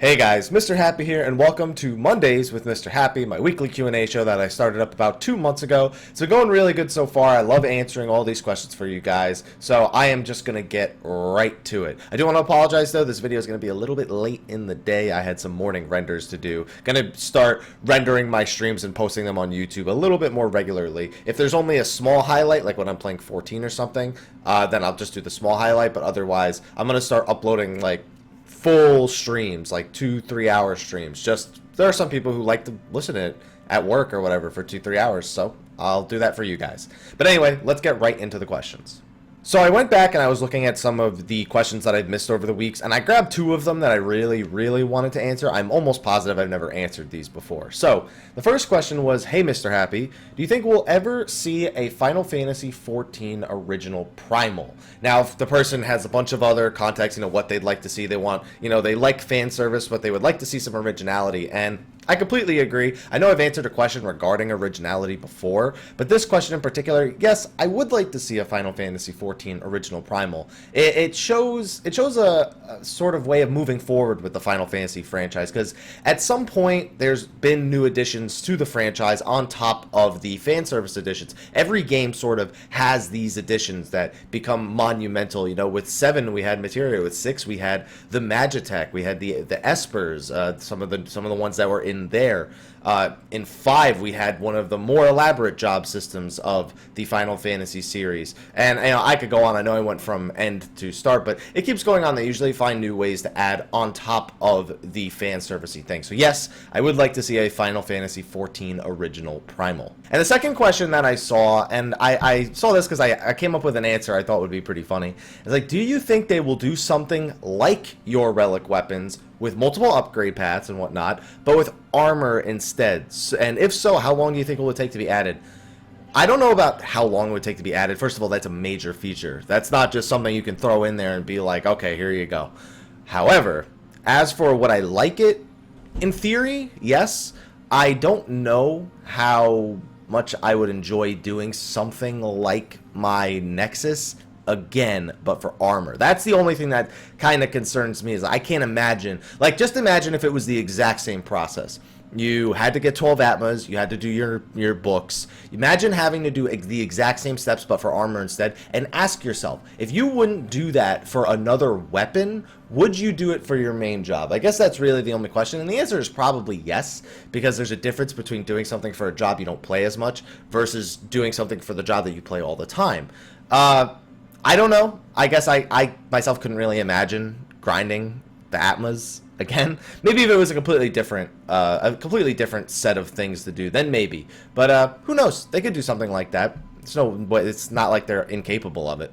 Hey guys, Mrhappy here, and welcome to Mondays with Mrhappy, my weekly Q&A show that I started up about 2 months ago. It's been going really good so far. I love answering all these questions for you guys, so I am just going to get right to it. I do want to apologize though, this video is going to be a little bit late in the day. I had some morning renders to do. Going to start rendering my streams and posting them on YouTube a little bit more regularly. If there's only a small highlight, like when I'm playing 14 or something, then I'll just do the small highlight, but otherwise, I'm going to start uploading like full streams, like 2-3 hour streams. Just there are some people who like to listen to it at work or whatever for 2-3 hours, so I'll do that for you guys. But anyway, let's get right into the questions. So I went back and I was looking at some of the questions that I've missed over the weeks, and I grabbed 2 of them that I really wanted to answer. I'm almost positive I've never answered these before. So the first question was, hey Mrhappy, do you think we'll ever see a Final Fantasy XIV original primal? Now, if the person has a bunch of other context, what they'd like to see, they want, they like fan service, but they would like to see some originality, and I completely agree. I know I've answered a question regarding originality before, but this question in particular, yes, I would like to see a Final Fantasy XIV original primal. It shows a sort of way of moving forward with the Final Fantasy franchise, because at some point there's been new additions to the franchise on top of the fan service additions. Every game sort of has these additions that become monumental. With 7 we had Materia, with 6 we had the Magitech, we had the Espers, some of the ones that were in there. In 5 we had one of the more elaborate job systems of the Final Fantasy series, and I could go on. I know I went from end to start, but it keeps going on. They usually find new ways to add on top of the fan servicey thing. So yes, I would like to see a Final Fantasy XIV original primal. And the second question that I saw, and I saw this because I came up with an answer I thought would be pretty funny. It's like, do you think they will do something like your relic weapons with multiple upgrade paths and whatnot, but with armor instead? And if so, how long do you think it would take to be added? I don't know about how long it would take to be added. First of all, that's a major feature. That's not just something you can throw in there and be like, okay, here you go. However, as for what I like it, in theory, yes. I don't know how much I would enjoy doing something like my Nexus again, but for armor. That's the only thing that kind of concerns me. Is I can't imagine, just imagine if it was the exact same process. You had to get 12 Atmas, you had to do your books. Imagine having to do the exact same steps but for armor instead, and ask yourself, if you wouldn't do that for another weapon, would you do it for your main job? I guess that's really the only question, and the answer is probably yes, because there's a difference between doing something for a job you don't play as much versus doing something for the job that you play all the time. I don't know. I guess I myself couldn't really imagine grinding the Atmas again. Maybe if it was a completely different set of things to do, then maybe. But who knows? They could do something like that. It's not like they're incapable of it.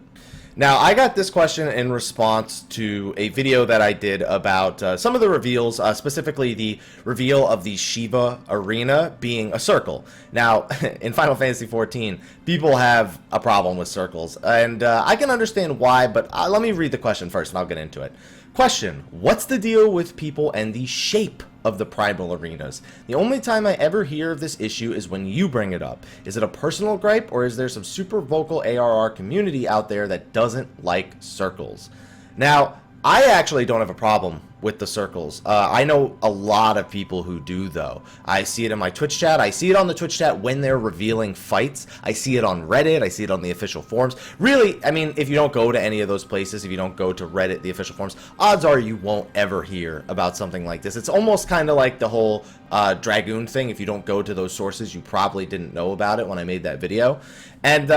Now, I got this question in response to a video that I did about some of the reveals, specifically the reveal of the Shiva arena being a circle. Now, in Final Fantasy XIV, people have a problem with circles, and I can understand why, but let me read the question first, and I'll get into it. Question: what's the deal with people and the shape of the primal arenas? The only time I ever hear of this issue is when you bring it up. Is it a personal gripe, or is there some super vocal ARR community out there that doesn't like circles? Now, I actually don't have a problem with the circles. I know a lot of people who do, though. I see it in my Twitch chat. I see it on the Twitch chat when they're revealing fights. I see it on Reddit. I see it on the official forums. Really, I mean, if you don't go to any of those places, if you don't go to Reddit, the official forums, odds are you won't ever hear about something like this. It's almost kind of like the whole Dragoon thing. If you don't go to those sources, you probably didn't know about it when I made that video. And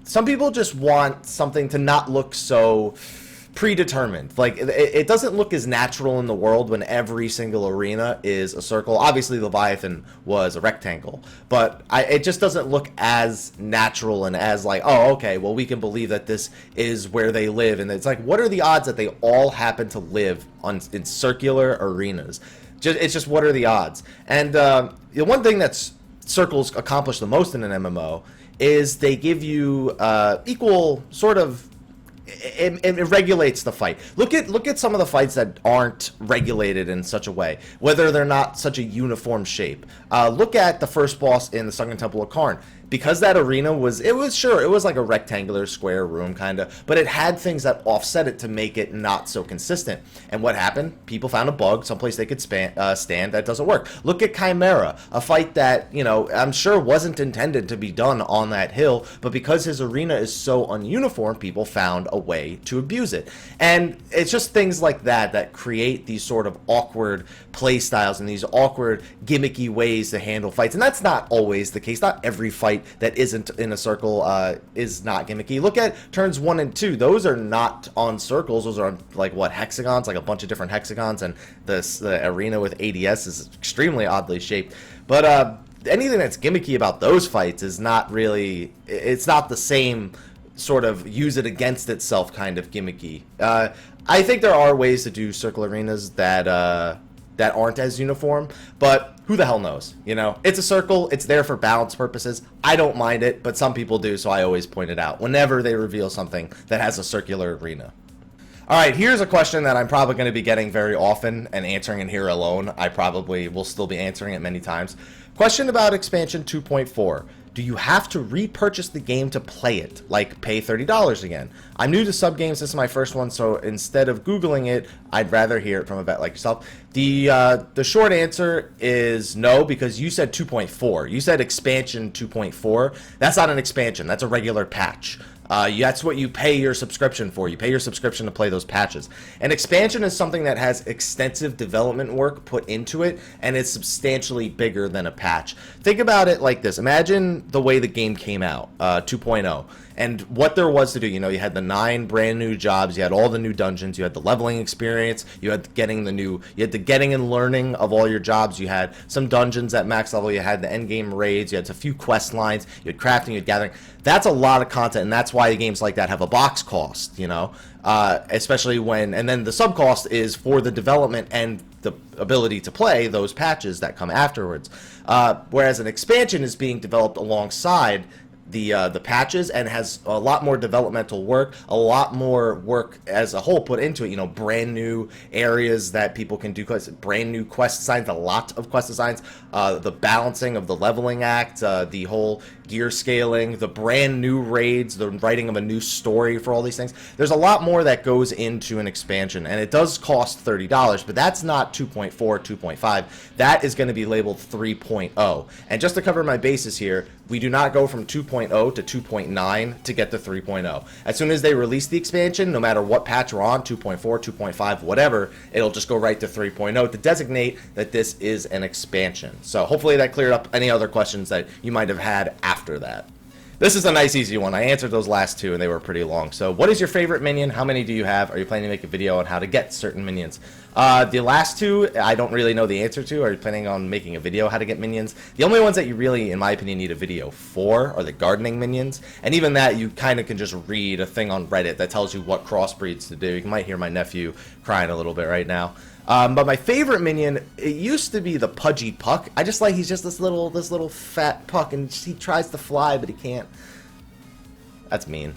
some people just want something to not look so predetermined. Like, it doesn't look as natural in the world when every single arena is a circle. Obviously Leviathan was a rectangle, but it just doesn't look as natural and as like, oh, okay, well, we can believe that this is where they live. And it's like, what are the odds that they all happen to live in circular arenas? It's just, what are the odds? And the one thing that circles accomplish the most in an MMO is they give you equal sort of, it regulates the fight. Look at some of the fights that aren't regulated in such a way, whether they're not such a uniform shape. Look at the first boss in the Sunken Temple of Karn. because that arena was, it was like a rectangular square room kind of, but it had things that offset it to make it not so consistent. And what happened? People found a bug someplace they could stand that doesn't work. Look at Chimera, a fight that, you know, I'm sure wasn't intended to be done on that hill, but because his arena is so ununiform, people found a way to abuse it. And it's just things like that that create these sort of awkward play styles and these awkward gimmicky ways to handle fights. And that's not always the case. Not every fight that isn't in a circle is not gimmicky. Look at turns 1 and 2. Those are not on circles. Those are on, like, what, hexagons, like a bunch of different hexagons, and the arena with ADS is extremely oddly shaped. But anything that's gimmicky about those fights is not really, it's not the same sort of use it against itself kind of gimmicky. I think there are ways to do circle arenas that aren't as uniform, but who the hell knows? You know, it's a circle, it's there for balance purposes. I don't mind it, but some people do, so I always point it out whenever they reveal something that has a circular arena. All right, here's a question that I'm probably going to be getting very often and answering in here alone. I probably will still be answering it many times. Question about expansion 2.4. Do you have to repurchase the game to play it, like pay $30 again? I'm new to sub games, this is my first one, so instead of Googling it, I'd rather hear it from a vet like yourself. The short answer is no, because you said 2.4. You said expansion 2.4. That's not an expansion, that's a regular patch. That's what you pay your subscription for. You pay your subscription to play those patches. An expansion is something that has extensive development work put into it, and is substantially bigger than a patch. Think about it like this. Imagine the way the game came out, 2.0. And what there was to do, you know, you had the 9 brand new jobs, you had all the new dungeons, you had the leveling experience, you had the getting and learning of all your jobs, you had some dungeons at max level, you had the end game raids, you had a few quest lines, you had crafting, you had gathering. That's a lot of content, and that's why games like that have a box cost, you know, especially when, and then the sub cost is for the development and the ability to play those patches that come afterwards. Whereas an expansion is being developed alongside the patches and has a lot more developmental work, a lot more work as a whole put into it, you know, brand new areas that people can do, brand new quest designs, a lot of quest designs, the balancing of the leveling act, the whole gear scaling, the brand new raids, the writing of a new story for all these things. There's a lot more that goes into an expansion, and it does cost $30, but that's not 2.4, 2.5. That is going to be labeled 3.0. And just to cover my bases here, we do not go from 2.0 to 2.9 to get to 3.0. As soon as they release the expansion, no matter what patch we're on, 2.4, 2.5, whatever, it'll just go right to 3.0 to designate that this is an expansion. So hopefully that cleared up any other questions that you might have had after that. This is a nice easy one. I answered those last two and they were pretty long. So what is your favorite minion? How many do you have? Are you planning to make a video on how to get certain minions? The last two, I don't really know the answer to. Are you planning on making a video how to get minions? The only ones that you really, in my opinion, need a video for are the gardening minions. And even that, you kind of can just read a thing on Reddit that tells you what crossbreeds to do. You might hear my nephew crying a little bit right now. But my favorite minion, it used to be the Pudgy Puck. I just like, he's just this little fat puck, and he tries to fly, but he can't. That's mean.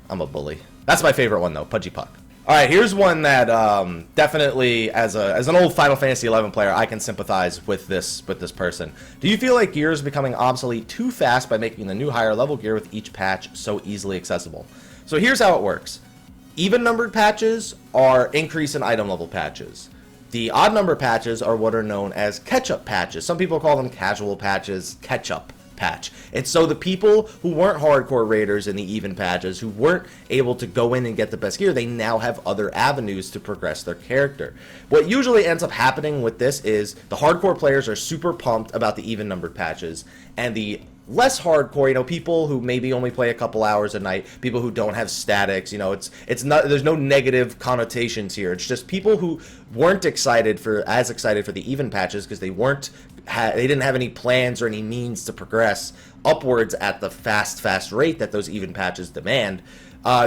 I'm a bully. That's my favorite one, though, Pudgy Puck. All right, here's one that definitely, as an old Final Fantasy XI player, I can sympathize with this person. Do you feel like gear is becoming obsolete too fast by making the new higher level gear with each patch so easily accessible? So here's how it works. Even numbered patches are increase in item level patches. The odd number patches are what are known as catch-up patches. Some people call them casual patches, catch-up patch. And so the people who weren't hardcore raiders in the even patches, who weren't able to go in and get the best gear, they now have other avenues to progress their character. What usually ends up happening with this is the hardcore players are super pumped about the even numbered patches, and the less hardcore, you know, people who maybe only play a couple hours a night, people who don't have statics, you know, it's not, there's no negative connotations here. It's just people who weren't excited for the even patches because they didn't have any plans or any means to progress upwards at the fast rate that those even patches demand.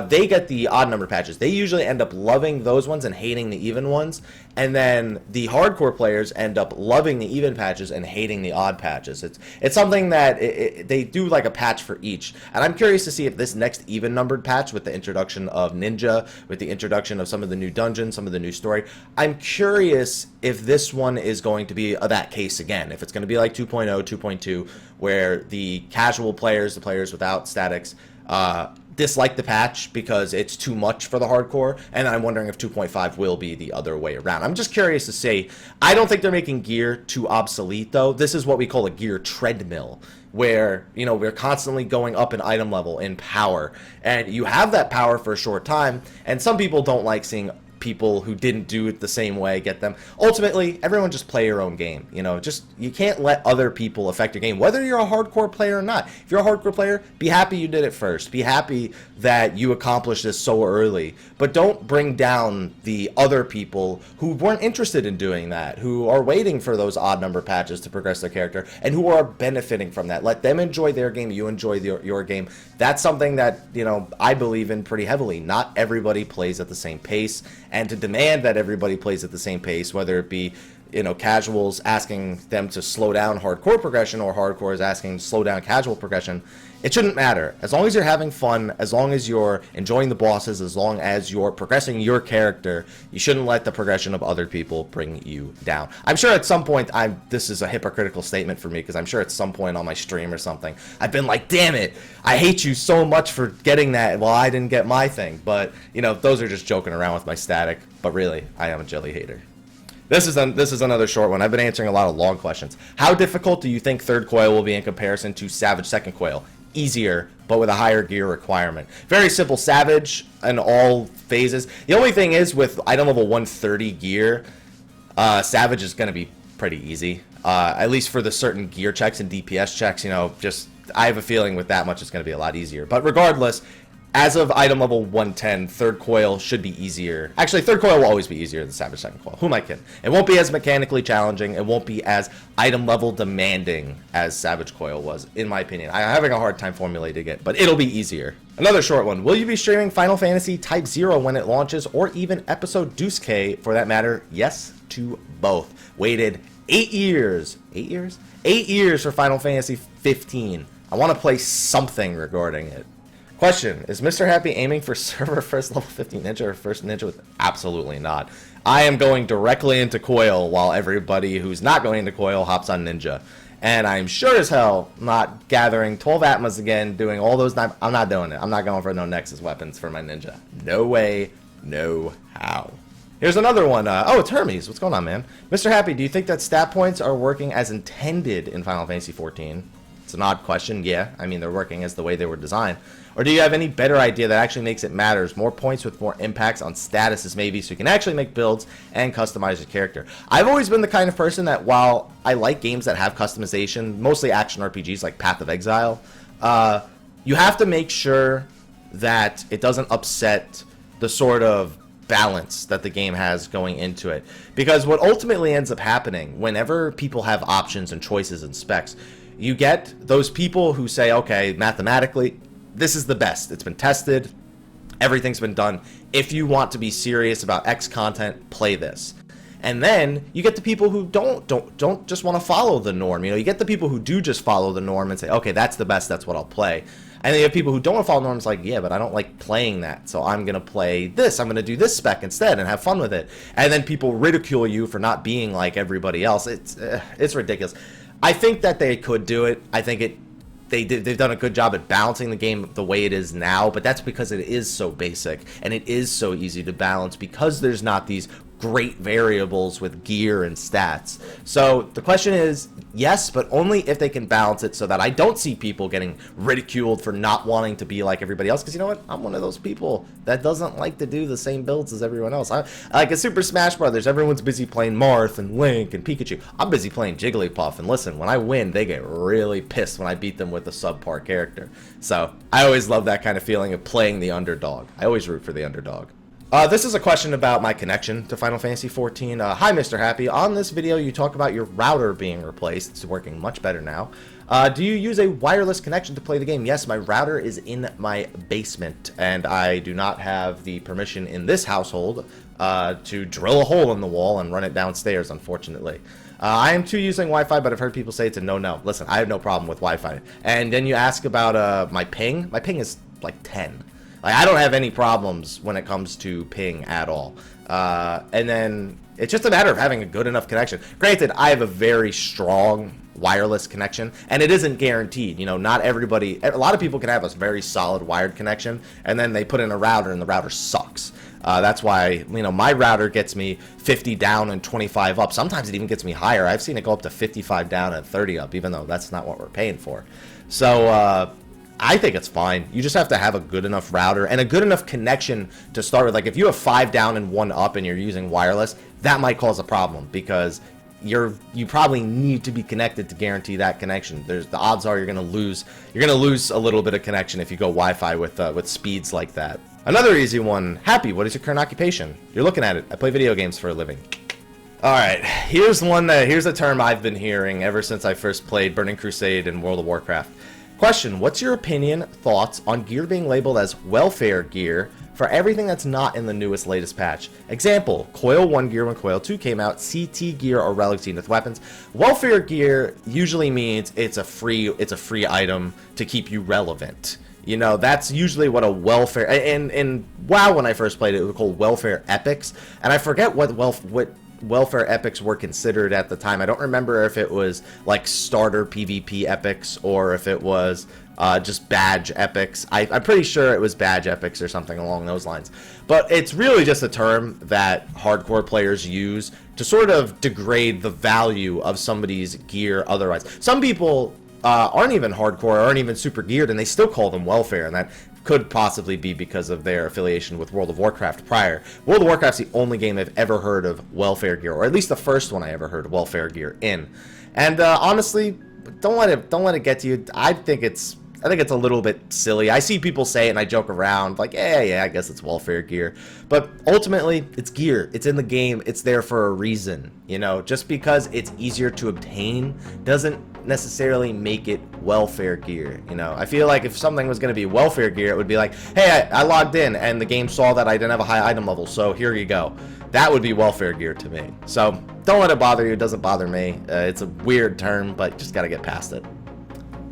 they get the odd number patches. They usually end up loving those ones and hating the even ones. And then the hardcore players end up loving the even patches and hating the odd patches. It's something that they do like a patch for each. And I'm curious to see if this next even numbered patch with the introduction of Ninja, with the introduction of some of the new dungeons, some of the new story, I'm curious if this one is going to be that case again. If it's going to be like 2.0, 2.2, where the casual players, the players without statics, dislike the patch because it's too much for the hardcore, and I'm wondering if 2.5 will be the other way around. I'm just curious to see. I don't think they're making gear too obsolete, though. This is what we call a gear treadmill, where, you know, we're constantly going up in item level, in power, and you have that power for a short time, and some people don't like seeing people who didn't do it the same way get them. Ultimately, everyone just play your own game. You know, just, you can't let other people affect your game, whether you're a hardcore player or not. If you're a hardcore player, be happy you did it first. Be happy that you accomplished this so early, but don't bring down the other people who weren't interested in doing that, who are waiting for those odd number patches to progress their character, and who are benefiting from that. Let them enjoy their game, you enjoy your game. That's something that, you know, I believe in pretty heavily. Not everybody plays at the same pace, and to demand that everybody plays at the same pace, whether it be, you know, casuals asking them to slow down hardcore progression or hardcore is asking to slow down casual progression, it shouldn't matter. As long as you're having fun, as long as you're enjoying the bosses, as long as you're progressing your character, you shouldn't let the progression of other people bring you down. I'm sure at some point, this is a hypocritical statement for me, because I'm sure at some point on my stream or something, I've been like, damn it, I hate you so much for getting that while I didn't get my thing. But, you know, those are just joking around with my static, but really, I am a jelly hater. This is another short one. I've been answering a lot of long questions. How difficult do you think third Coil will be in comparison to Savage second Coil? Easier, but with a higher gear requirement. Very simple. Savage in all phases. The only thing is, with item level 130 gear, Savage is going to be pretty easy. At least for the certain gear checks and DPS checks, you know, just, I have a feeling with that much it's going to be a lot easier. But regardless, as of item level 110, third Coil should be easier. Actually, third Coil will always be easier than Savage second Coil. Who am I kidding? It won't be as mechanically challenging. It won't be as item level demanding as Savage Coil was, in my opinion. I'm having a hard time formulating it, but it'll be easier. Another short one. Will you be streaming Final Fantasy Type 0 when it launches, or even Episode Deuce K for that matter? Yes to both. Waited 8 years. 8 years? 8 years for Final Fantasy 15. I want to play something regarding it. Question, is Mrhappy aiming for server first level 15 ninja or first ninja with... Absolutely not. I am going directly into Coil while everybody who's not going into Coil hops on ninja. And I'm sure as hell not gathering 12 Atmas again, doing all those... I'm not doing it. I'm not going for no Nexus weapons for my ninja. No way, no how. Here's another one. Oh, it's Hermes. What's going on, man? Mrhappy, do you think that stat points are working as intended in Final Fantasy 14? It's an odd question. Yeah, I mean, they're working as the way they were designed. Or do you have any better idea that actually makes it matters? More points with more impacts on statuses maybe, so you can actually make builds and customize your character. I've always been the kind of person that, while I like games that have customization, mostly action RPGs like Path of Exile, you have to make sure that it doesn't upset the sort of balance that the game has going into it. Because what ultimately ends up happening whenever people have options and choices and specs, you get those people who say, okay, mathematically, this is the best. It's been tested. Everything's been done. If you want to be serious about X content, play this. And then you get the people who don't just want to follow the norm. You know, you get the people who do just follow the norm and say, okay, that's the best. That's what I'll play. And then you have people who don't want to follow norms, like, yeah, but I don't like playing that, so I'm going to play this. I'm going to do this spec instead and have fun with it. And then people ridicule you for not being like everybody else. It's ridiculous. I think that they could do it. I think they've done a good job at balancing the game the way it is now, but that's because it is so basic and it is so easy to balance because there's not these great variables with gear and stats. So the question is, yes, but only if they can balance it so that I don't see people getting ridiculed for not wanting to be like everybody else. Because you know what? I'm one of those people that doesn't like to do the same builds as everyone else. Like a Super Smash Brothers, everyone's busy playing Marth and Link and Pikachu. I'm busy playing Jigglypuff. And listen, when I win, they get really pissed when I beat them with a subpar character. So I always love that kind of feeling of playing the underdog. I always root for the underdog. This is a question about my connection to Final Fantasy XIV. Hi, Mr. Happy. On this video, you talk about your router being replaced. It's working much better now. Do you use a wireless connection to play the game? Yes, my router is in my basement, and I do not have the permission in this household to drill a hole in the wall and run it downstairs, unfortunately. I am too using Wi-Fi, but I've heard people say it's a no-no. Listen, I have no problem with Wi-Fi. And then you ask about my ping. My ping is like 10. Like, I don't have any problems when it comes to ping at all. And then it's just a matter of having a good enough connection. Granted, I have a very strong wireless connection, and it isn't guaranteed. You know, not everybody, a lot of people can have a very solid wired connection, and then they put in a router, and the router sucks. That's why, you know, my router gets me 50 down and 25 up. Sometimes it even gets me higher. I've seen it go up to 55 down and 30 up, even though that's not what we're paying for. So, I think it's fine. You just have to have a good enough router and a good enough connection to start with. Like, if you have 5 down and 1 up and you're using wireless, that might cause a problem because you probably need to be connected to guarantee that connection. The odds are you're gonna lose a little bit of connection if you go Wi-Fi with speeds like that. Another easy one. Happy, what is your current occupation? You're looking at it. I play video games for a living. Alright, here's a term I've been hearing ever since I first played Burning Crusade and World of Warcraft. Question, what's your opinion, thoughts on gear being labeled as welfare gear for everything that's not in the newest, latest patch? Example, Coil 1 gear when Coil 2 came out, CT gear or relic zenith weapons. Welfare gear usually means it's a free item to keep you relevant. You know, that's usually what a welfare, and WoW when I first played it was called welfare epics, and I forget what welfare epics were considered at the time. I don't remember if it was like starter PvP epics or if it was just badge epics. I'm pretty sure it was badge epics or something along those lines. But it's really just a term that hardcore players use to sort of degrade the value of somebody's gear otherwise. Some people aren't even hardcore, aren't even super geared, and they still call them welfare, and that could possibly be because of their affiliation with World of Warcraft prior. World of Warcraft's the only game I've ever heard of welfare gear, or at least the first one I ever heard of welfare gear in. And honestly, don't let it get to you. I think it's a little bit silly. I see people say it and I joke around like, yeah, I guess it's welfare gear. But ultimately, it's gear. It's in the game. It's there for a reason. You know, just because it's easier to obtain doesn't necessarily make it welfare gear. You know, I feel like if something was going to be welfare gear, it would be like, hey, I logged in and the game saw that I didn't have a high item level, so here you go. That would be welfare gear to me. So don't let it bother you. It doesn't bother me. It's a weird term, but just got to get past it.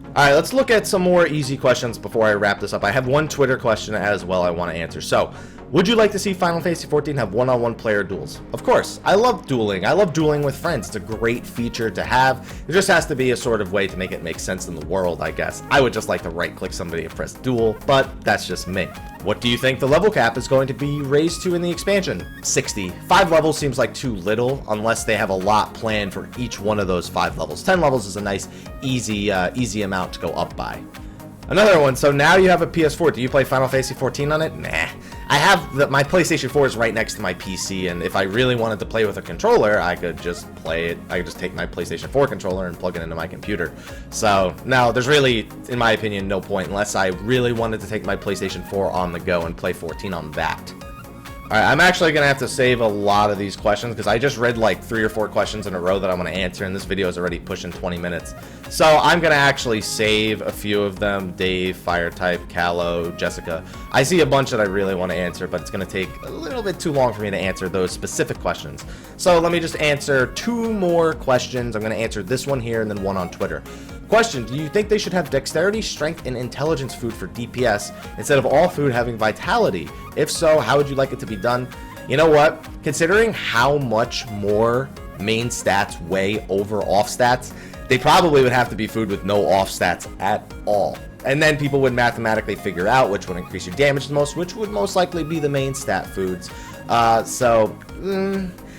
Alright, let's look at some more easy questions before I wrap this up. I have one Twitter question as well I want to answer. So, would you like to see Final Fantasy XIV have one-on-one player duels? Of course. I love dueling. I love dueling with friends. It's a great feature to have. It just has to be a sort of way to make it make sense in the world, I guess. I would just like to right-click somebody and press duel, but that's just me. What do you think the level cap is going to be raised to in the expansion? 60. 5 levels seems like too little, unless they have a lot planned for each one of those 5 levels. 10 levels is a nice, easy amount to go up by. Another one, so now you have a PS4. Do you play Final Fantasy XIV on it? Nah. I have my PlayStation 4 is right next to my PC, and if I really wanted to play with a controller, I could just play it. I could just take my PlayStation 4 controller and plug it into my computer. So, no, there's really, in my opinion, no point unless I really wanted to take my PlayStation 4 on the go and play 14 on that. Alright, I'm actually going to have to save a lot of these questions because I just read like 3 or 4 questions in a row that I'm going to answer, and this video is already pushing 20 minutes. So I'm going to actually save a few of them. Dave, Firetype, Callow, Jessica. I see a bunch that I really want to answer, but it's going to take a little bit too long for me to answer those specific questions. So let me just answer 2 more questions. I'm going to answer this one here and then one on Twitter. Question, do you think they should have dexterity, strength, and intelligence food for DPS instead of all food having vitality? If so, how would you like it to be done? You know what? Considering how much more main stats weigh over off stats, they probably would have to be food with no off stats at all. And then people would mathematically figure out which would increase your damage the most, which would most likely be the main stat foods.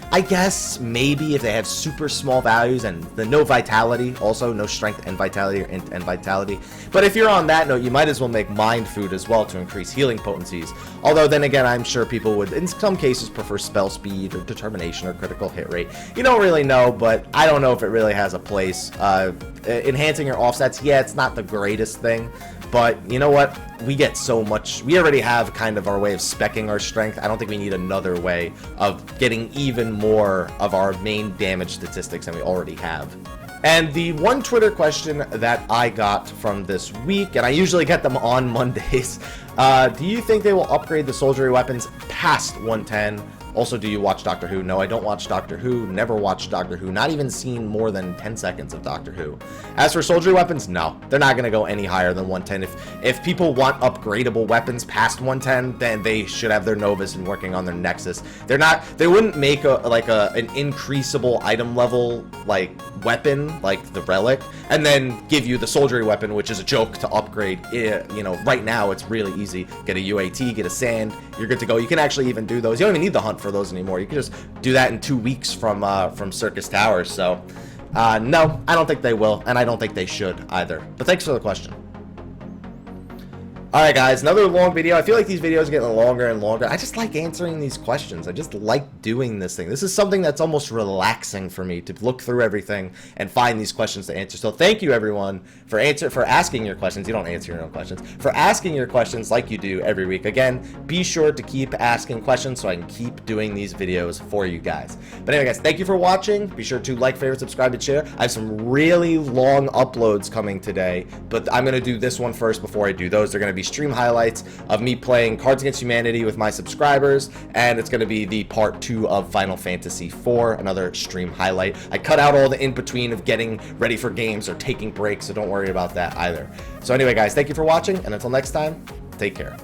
I guess maybe if they have super small values and the no vitality, also no strength and vitality and vitality. But if you're on that note, you might as well make mind food as well to increase healing potencies. Although then again, I'm sure people would in some cases prefer spell speed or determination or critical hit rate. You don't really know, but I don't know if it really has a place. Enhancing your offsets, yeah, it's not the greatest thing, But you know what? We get so much. We already have kind of our way of speccing our strength. I don't think we need another way of getting even more of our main damage statistics than we already have. And the one Twitter question that I got from this week, and I usually get them on Mondays, do you think they will upgrade the soldiery weapons past 110? Also, do you watch Doctor Who? No, I don't watch Doctor Who. Never watched Doctor Who. Not even seen more than 10 seconds of Doctor Who. As for soldiery weapons, no. They're not going to go any higher than 110. If people want upgradable weapons past 110, then they should have their Novus and working on their Nexus. They wouldn't make an increasable item level like weapon, like the Relic, and then give you the soldiery weapon, which is a joke to upgrade. You know, right now it's really easy. Get a UAT, get a sand, you're good to go. You can actually even do those. You don't even need the hunt for those anymore. You can just do that in 2 weeks from Circus Towers. So no, I don't think they will, and I don't think they should either. But thanks for the question. Alright guys, another long video. I feel like these videos are getting longer and longer. I just like answering these questions. I just like doing this thing. This is something that's almost relaxing for me, to look through everything and find these questions to answer. So thank you everyone for asking your questions. You don't answer your own questions. For asking your questions like you do every week. Again, be sure to keep asking questions so I can keep doing these videos for you guys. But anyway guys, thank you for watching. Be sure to like, favorite, subscribe, and share. I have some really long uploads coming today, but I'm going to do this one first before I do those. They're going to be stream highlights of me playing Cards Against Humanity with my subscribers, and it's going to be the part 2 of Final Fantasy IV, another stream highlight. I cut out all the in-between of getting ready for games or taking breaks, so don't worry about that either. So anyway guys, thank you for watching, and until next time, take care.